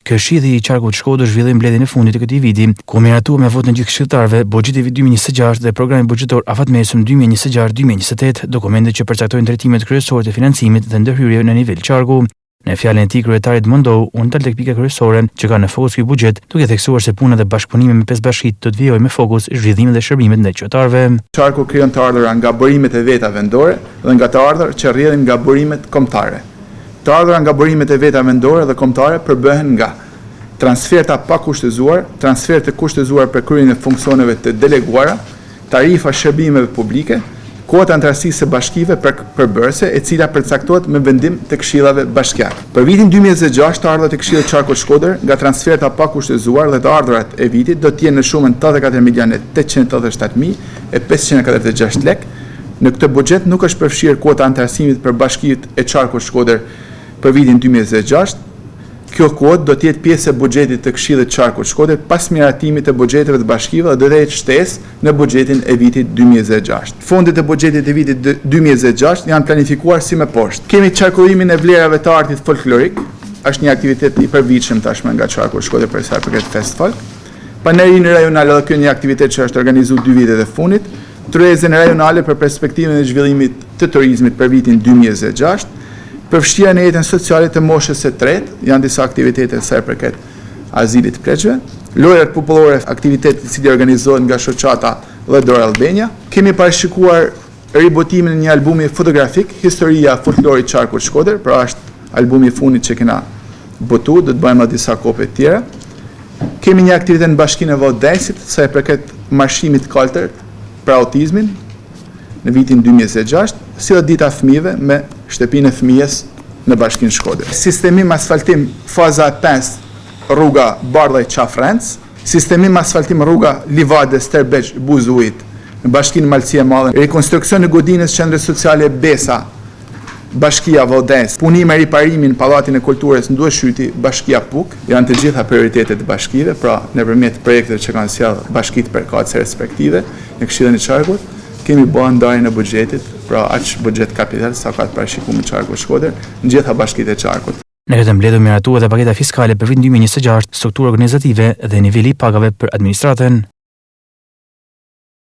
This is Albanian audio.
Këshilli i Qarkut Shkodër zhvilloi mbledhjen e fundit të këtij viti, ku miratuar me votën e gjithë këshilltarëve buxheti vit 2026 dhe programi buxhetor afatmesëm 2026-2028, dokumente që përcaktojnë drejtimet kryesore të financimit dhe ndërhyrje në nivel qarku. Në fjalën e tij, kryetari mundohu unë dal tek pika kryesore që ka në fokus ky buxhet, duke theksuar se puna dhe bashkëpunimi me 5 bashkitë do të vijojë me fokus zhvillimin dhe shërbimet ndaj qytetarëve. Qarku krijon të ardhurat nga burimet e veta vendore dhe nga të ardhurat që rrjedhin nga burimet kombëtare. Të ardhurat nga burimet e veta vendore dhe kombëtare përbëhen nga transferta pa kushtëzuar, transfer të kushtëzuar për kryejen e funksioneve të deleguara, tarifa shërbimeve publike, kuota antarësisë së bashkive përbërëse, e cila përcaktohet me vendim të këshillave bashkiake. Për vitin 2026, të ardhurat e Këshillit Qarkut Shkodër nga transferta pa kushtëzuar dhe të ardhurat e vitit do të jenë në shumën 84.887.546 lekë. Në këtë buxhet nuk është përfshirë kuota antarësimit për bashkitë e Qarkut Shkodër për vitin 2026. Kjo kuotë do të jetë pjesë e buxhetit të Këshillit Qarkut Shkodër pas miratimit të buxheteve të bashkive dhe do të jetë shtesë në buxhetin e vitit 2026. Fondet e buxhetit e vitit 2026 janë planifikuar si më poshtë. Kemi qarkullimin e vlerave të artit folklorik, është një aktivitet i përvitshëm tashmë nga Qarku Shkodër për sa i përket fest folk. Panerinë rajonale, dhe kjo një aktivitet që është organizuar 2 vite e fundit. Tryezën rajonale për perspektivën e zhvillimit të turizmit për vitin 2026. Përfshirja në jetën sociale të moshës së tretë, janë disa aktivitete sa i përket azilit të pleqve. Lojrat popullore, aktiviteti i cili organizohet nga shoqata dhe Dora Albania. Kemi parashikuar ribotimin e një albumi fotografik, Historia e folklorit Qarkut Shkodër, pra është albumi i fundit që kena botu, do të bëjmë edhe disa kopje të tjera. Kemi një aktivitet në Bashkinë e Vallëdajsit sa i përket marshimit kaltër për autizmin në vitin 2026, si dhe dita fëmijëve me shtëpinë e fëmijës në Bashkinë Shkodër. Sistemim asfaltim faza 5 rruga Bardhaj Qafrenc, sistemim asfaltim rruga Livade Sterbeq Buzujit në Bashkinë Malësia Madhe, rekonstruksion e godinës qendrës sociale Besa, Bashkia Vallëdajs, punim e riparimin Pallatin e Kulturës Ndueshyti, Bashkia Puk, janë të gjitha prioritetet e bashkive, pra nëpërmjet projekteve që kanë sjellë bashkitë përkatëse respektive në Këshillin e Qarkut, kemi bërë ndarjen e buxhetit, pra aq buxhet kapital sa ka të parashikuar me Qarku Shkodër në gjitha bashkitë e Qarkut. Në këtë mbledhje miratuar dhe paketa fiskale për vitin 2026, struktura organizative dhe niveli i pagave për administratën.